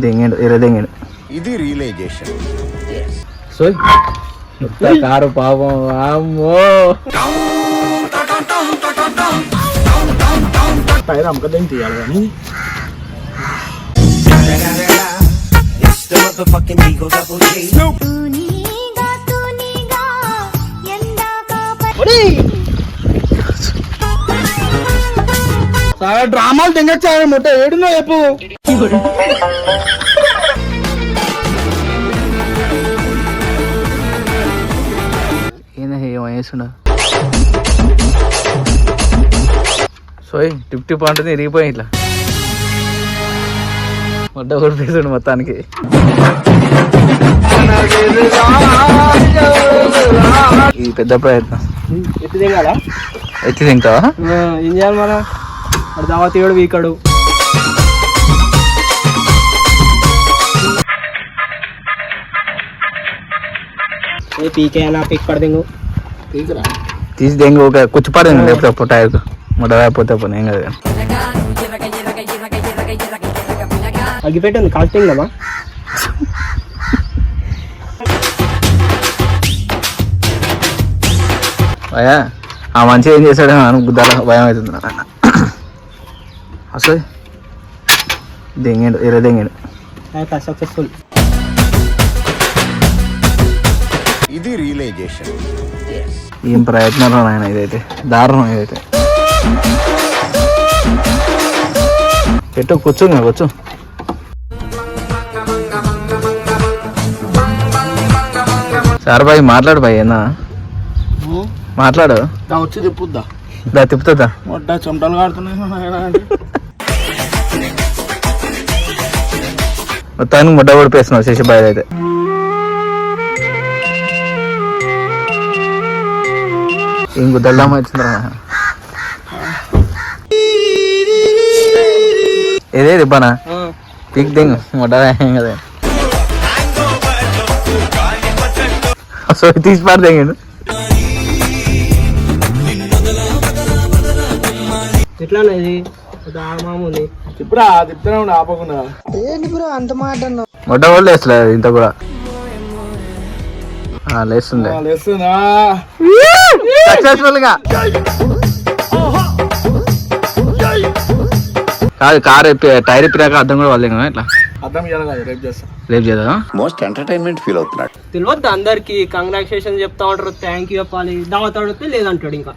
దెంగాడు ఎర్రదెంగాడు. ఇది realisation. So car పాపం అమ్మో టైర్ అమ్మకం తీయాలి కానీ డ్రామాలు తెంగచ్చా మొట్ట ఏడున్నా చెప్పు. ఏం వేస్తుండ సోయ్ టిప్ టిప్ అంటుంది ఇరిగిపోయి ఇట్లా మొట్ట కొడిపేసాడు మొత్తానికి. ఇది పెద్ద ప్రయత్నం. ఎత్తి దిగాలా? ఎత్తి తింటావా? ఏం చేయాలి మనం? దావా తీయడు వీకడు. పీకేనా పిక్ పడదింగు తీసి దెంగు ఒక కూర్చుపడి లేకపోతే అప్పుడు టైర్కు మొట్టపోతే పోనీ ఏం కదా. అగ్గిపెట్టింది కాస్టింగ్ అమ్మా. భయా ఆ మంచిగా ఏం చేశాడు అని గుద్దాల భయం అవుతుంది నాకు. అసలు దెంగాడు ఎర్రదెంగాడు. సక్సెస్ఫుల్. ఇది రియలైజేషన్. ఏం ప్రయత్నాలు నాయన, ఇదైతే దారుణం. ఇదైతే చెట్టు కూర్చోంగా కూర్చో. సార్ బాయ్ మాట్లాడు బాయ్. ఏనా మాట్లాడు. వచ్చి తిప్పుద్దా తిప్పుతుందా? మొట్ట చెమటలు కాడుతున్నాయి. మొత్తానికి ముడ్డ కొడిపేస్తున్నావు శశిబాయ్ అయితే. ఏం గుద్దల్దామా వచ్చిందా? ఏదేది ఇబ్బానా పీక్ దింగ్ ముడ్డ కదా. సో తీసి పారు దింగాడు. ఎట్లా ఇది మామూలు ఇప్పుడు తిప్పుతూనే ఉండి ఆపకుండా ఏంటి బ్రో అంత మాట అన్నావు. మొట్ట కూడా లేస్తలేదు ఇంత కూడా. లేస్తుండే సక్సెస్ఫుల్ గా. కాదు కారు టైర్ ఇప్పినాక అర్థం కూడా వాళ్ళు ఇట్లా అర్థం చేయాలి. రేపు చేస్తాం. రేపు చేద్దాం. మోస్ట్ ఎంటర్టైన్మెంట్ ఫీల్ అవుతున్నాడు. తెలియద్దు అందరికి కంగ్రాచులేషన్ చెప్తా ఉంటారు, థ్యాంక్ యూ చెప్పాలి. దావత్ అడిగితే లేదంటాడు. ఇంకా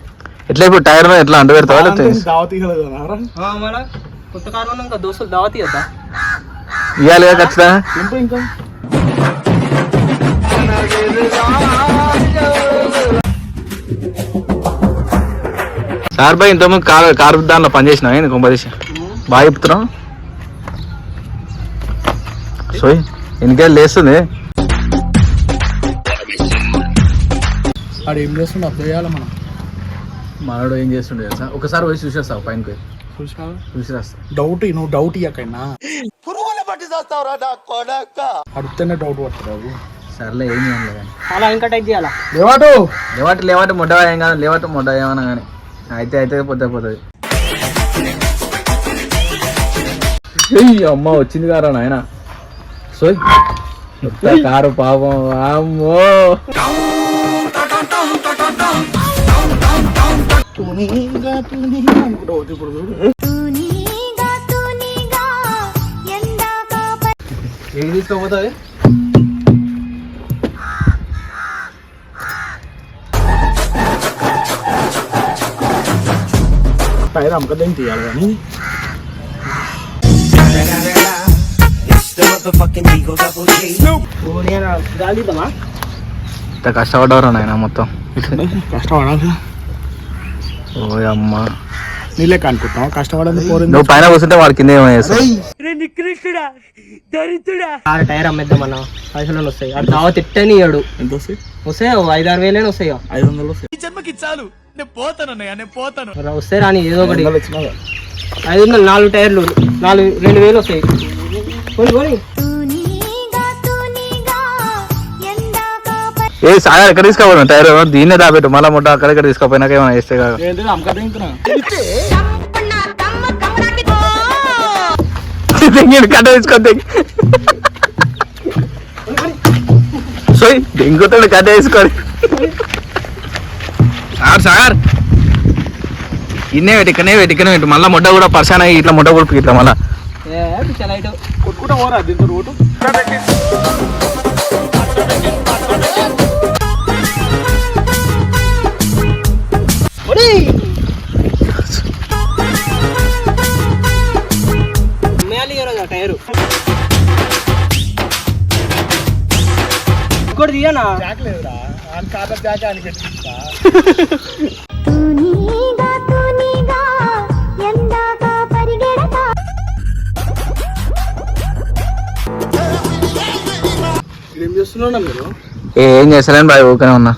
ఎట్లా ఇప్పుడు టైర్ మీద ఎట్లా అంట పెడతావా? మన కొత్త కారు ఉన్నాక దోస్తులు దావత్ ఇద్దా ఇవ్వాలి కదా ఖచ్చితంగా. ఇంకా సార్ బాయ్ ఇంతకుముందు కారు దానిలో పనిచేసినా నేను కుంభదేశ బాగా చెప్తున్నాం. సో ఎన్నికేళ్ళు లేస్తుంది. వాడు ఏం చేస్తుండే అప్లై చేయాలి మనం. మనోడు ఏం చేస్తుండే తెలుసా? ఒకసారి పోయి చూసేస్తావు పైన పోయి చూసి రాస్తా. డౌట్ నువ్వు డౌట్ ఇవ్వకైనా అడిగితేనే డౌట్ పడుతుంది. సర్లే ఏం చేయాలి కానీ అలా ఇంకా టైప్ చేయాలా? లేవాటు ముడ్డ ఏం కాదు. లేవాటు ముడ్డ ఏమన్నా కానీ అయితే పోతుంది. అమ్మ వచ్చింది కారా నాయన. సో కారు పాపం అమ్మో ఏది తీసుకోపోతుంది. టైర్ అమ్మకం తీయాలి కానీ కష్టపడ్డారా నాయన మొత్తం. కష్టపడాలి. ఓ అమ్మ నీళ్ళే కనుకుంటాం కష్టపడదు. నువ్వు పైన కూర్చుంటే వాడి కింద ఏమో చేస్తావు. టైర్ అమ్మేద్దామన్నా పైసలు వస్తాయి. అది దావత్ తిట్టని ఇయ్యాడు. ఎంత వస్తాయి? 5-6 వేలే వస్తాయి. 500 వస్తాయి రాని ఏదో ఒకటి. 500 4 టైర్లు 2,000 వస్తాయి. ఏ సాగర్ ఎక్కడ తీసుకోవాలి టైర్? దీన్నే దాపెట్టు మళ్ళీ ముట్ట అక్కడెక్కడ తీసుకోపోయినాక ఏమైనా వేస్తే కాదు. తెంగిండు కట్ట తీసుకొని తెంగి సోయ్ దెంగుతాడు కట్ట తీసుకొని సార్ ఇన్నే పెట్టి ఇక్కడనే పెట్టి మళ్ళీ ముడ్డ కూడా పర్సన్ అయ్యి ఇట్లా ముడ్డ కొడుకు ఇట్లా మళ్ళా కొట్టుకుంటా పోరా దీంతో రోడ్డు టైరు ఇంకోటి తీయనా ఏం చేస్తున్నా మీరు? ఏం చేస్తలేను బాయ్ ఊకనే ఉన్నా.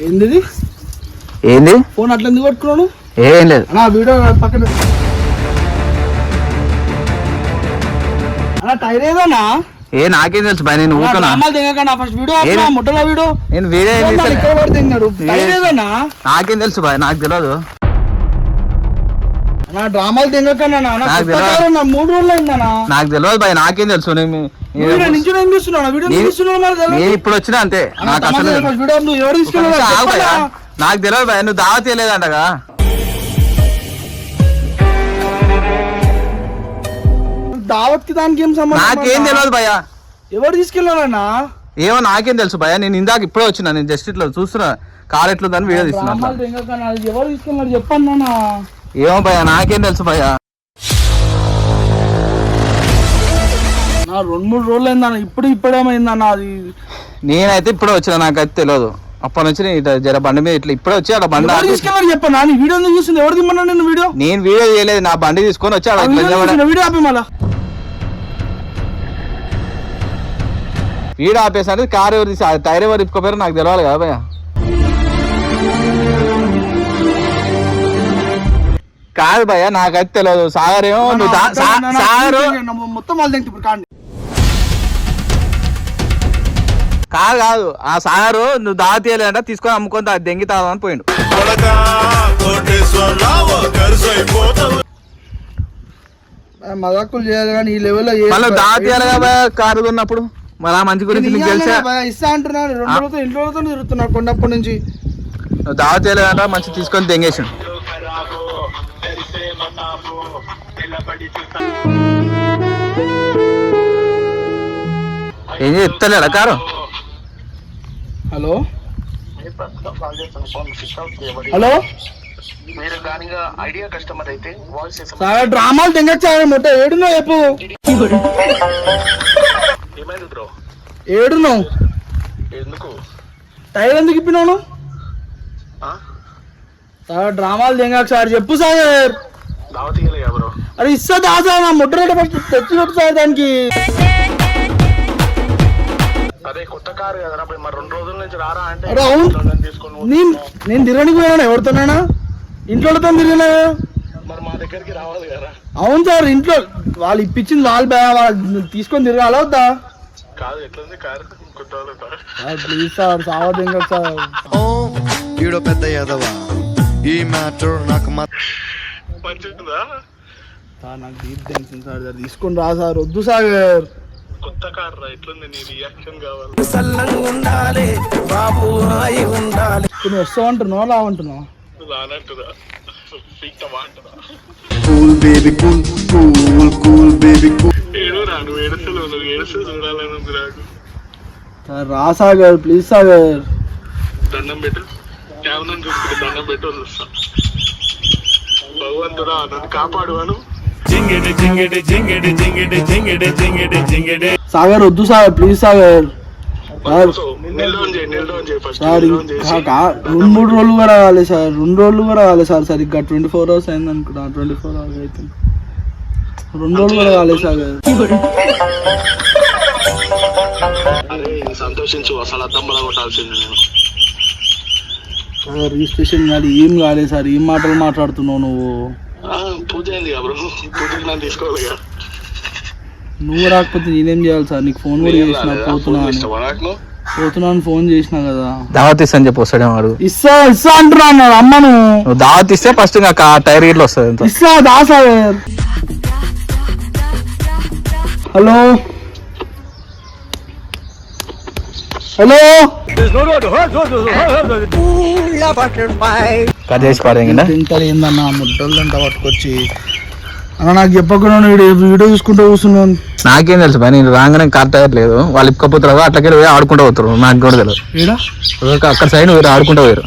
ఏంది ఏంది ఫోన్ అట్లా ఎందుకు పట్టుకున్నాను? ఏం లేదు అన్నా వీడియో పక్కన అన్నా టైర్ ఏదోనా? ఏ నాకేం తెలుసు బాయ్ నేను ఊకనా ఫస్ట్ వీడియో ముట్టలో వీడియో నేను వేరే టైర్ ఏదోనా? నాకేం తెలుసు బాయ్ నాకు తెలియదు. డ్రామాలు తింగకన్నా 3 రోజులు అయిందన్నా. నాకు తెలియదు బాయ్ నాకేం తెలుసు. నేను ఇప్పుడు వచ్చినా అంతే నాకు అసలు నాకు తెలియదు బాయ్ నువ్వు దావత్ చేయలేదంటగా. దావత్ కి దానికి ఏం సంబంధం? నాకేం తెలియదు భయ. ఎవరు తీసుకెళ్ళాలన్నా? ఏమో నాకేం తెలుసు భయ. నేను ఇందాక ఇప్పుడే వచ్చినా. నేను జస్ట్ ఇట్లా చూస్తున్నా కార్ ఎట్లుందని వీడియో తీస్తున్నా. ఎవరు తీసుకెళ్ళారు చెప్పండి అన్న. ఏమో భయ నాకేం తెలుసు భయ. 2-3 రోజులు అయిందన్న. ఇప్పుడేమైందన్న అది? నేనైతే ఇప్పుడే వచ్చినా నాకైతే తెలియదు. అప్పటి నుంచి ఇట్లా జర బండి మీద ఇట్లా ఇప్పుడే వచ్చి అక్కడ బండి తీసుకెళ్ళారు చెప్పన్నా. వీడియో చూసింది ఎవరు తిమ్మన్నా? నేను వీడియో చేయలేదు. నా బండి తీసుకొని వచ్చి వీడియో ఆపి మళ్ళా వీడియో ఆపేసాను. కారు ఎవరు తీసి టైర్ ఎవరు ఇప్పుకోపోయారు నాకు తెలియాలి కదా భయ. కాదు భయ నాకైతే తెలియదు. సాగర్ ఏమో సాగర్ మొత్తం వాళ్ళు ఇప్పుడు కాండి కాదు ఆ సాగరు నువ్వు దావ తీయలేదంట తీసుకొని అమ్ముకొని దెంగి తాదని పోయిండు. మజాకులు చేయాలి కానీ ఈ లెవెల్లో మళ్ళీ దావ తీయాలి కదా కారు ఉన్నప్పుడు. మరి ఆ మంచి గురించి నీకు తెలుసా? ఇస్తా అంటున్నాను. 2 రోజులతో ఇంట్లో తిరుగుతున్నా కొండప్పటి నుంచి. నువ్వు దావ తీయలేదంట మంచి తీసుకొని దెంగేసాడు. ఏం చెప్తలేడా కారు? హలో హలో సార్ డ్రామాలు తెంగచ్చారు మొట్ట. ఏడునో చెప్పు. ఏడునో టైర్ ఎందుకు ఇప్పినాను? సార్ డ్రామాలు తెంగకు సార్ చెప్పు సార్. అరే ఇస్తా దాసా నా ముట్ట రేట ఫస్ట్ తెచ్చి పెట్టు సార్ దానికి. అరే అవును నేను తిరగడానికి పోయినా ఎవరితోనైనా? ఇంట్లో తిరిగినా? అవును సార్ ఇంట్లో వాళ్ళు ఇప్పించింది వాళ్ళు తీసుకొని తిరగాల వద్దా? ప్లీజ్ సార్ సావద్దు సార్. పెద్ద యాదవా ఈ మ్యాటర్ నాకు నాకు డీప్ టెన్షన్ సార్. తీసుకొని రా సార్. వద్దు సాగర్. కొత్త కార్ రా ఎట్లుంది నీ రియాక్షన్ కావాలి. నువ్వు వస్తావు అంటున్నావు రావంటున్నావు? రానంటురా ఏడురా నువ్వు ఏడుస్తూ చూడాలని ఉంది నాకు. రా సాగర్ ప్లీజ్ సాగర్. దండం పెట్టు. కేవలం చూసుకుంటే దండం పెట్టు వస్తా. భగవంతుడా నన్ను కాపాడు అను. సాగర్ వద్దు సాగర్ ప్లీజ్ సాగర్. సార్ 2-3 రోజులు కూడా రావాలి సార్. 2 రోజులు కూడా రావాలి సార్. సరిగ్గా 24 hours అయింది అనుకుంటా. 24 hours అయితే 2 రోజులు కూడా రాలేదు సాగర్. సంతోషించు. అసలు అద్దమ్మలా కొట్టాల్సింది నేను. రిజిస్ట్రేషన్ కాదు ఏం కాలేదు సార్. ఏం మాటలు మాట్లాడుతున్నావు నువ్వు? పూజ అయింది కదా బ్రో. పూజకి నన్ను తీసుకోవాలి. నువ్వు రాకపోతే నేనేం చేయాలి సార్? నీకు ఫోన్ కూడా చేసిన పోతున్నా. పోతున్నాను ఫోన్ చేసినా కదా. దావత్ ఇస్తా అని చెప్పి వస్తాడేమో వాడు. ఇస్తా అంటున్నా అన్నాడు అమ్మను. నువ్వు దావత్ ఇస్తే ఫస్ట్ ఇంకా టైర్ గిట్ల వస్తుంది ఎంత. ఇస్తా సార్. హలో హలో కట్ చేసి పడేయండి. తింటారు ఏందన్న ముద్దలు అంతా పట్టుకొచ్చి అన్న నాకు చెప్పకుండా వీడియో చూసుకుంటూ కూర్చున్నాను. నాకేం తెలుసు పని, నేను రాగానే కార్ టైర్ లేదు, వాళ్ళు ఇప్పకపోతారు అట్లకెళ్ళి పోయి ఆడుకుంటూ పోతారు, నాకు కూడా తెలియదు. అక్కడ సైడ్ వేరు ఆడుకుంటూ పోయారు.